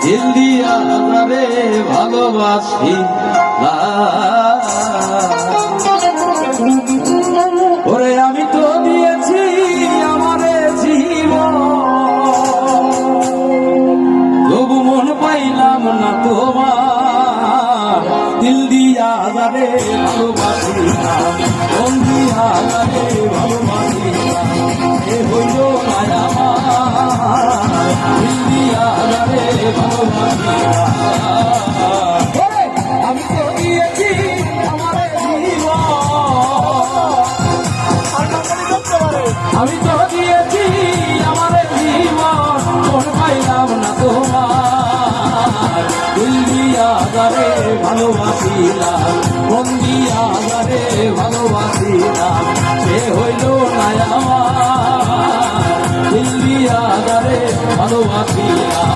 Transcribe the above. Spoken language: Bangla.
দিল দিয়া যারে ভালোবাসি ওরে আমি তো দিয়েছি আমারে জীবন, তবু মন পাইলাম না তোমার। দিল দিয়া যারে ভালোবাসি মন দিয়া যারে ভালোবাসি এ হইল না আমার। দিল দিয়া যারে ভালোবাসি আমি তো দিয়েছি আমারে জীবন, আমি তো দিয়েছি আমারে জীবন, মন পাইলাম না তোমার। দিল দিয়া যারে ভালোবাসিলাম মন দিয়া যারে ভালোবাসিলাম সে হইল না আমার। দিল দিয়া যারে ভালোবাসিলাম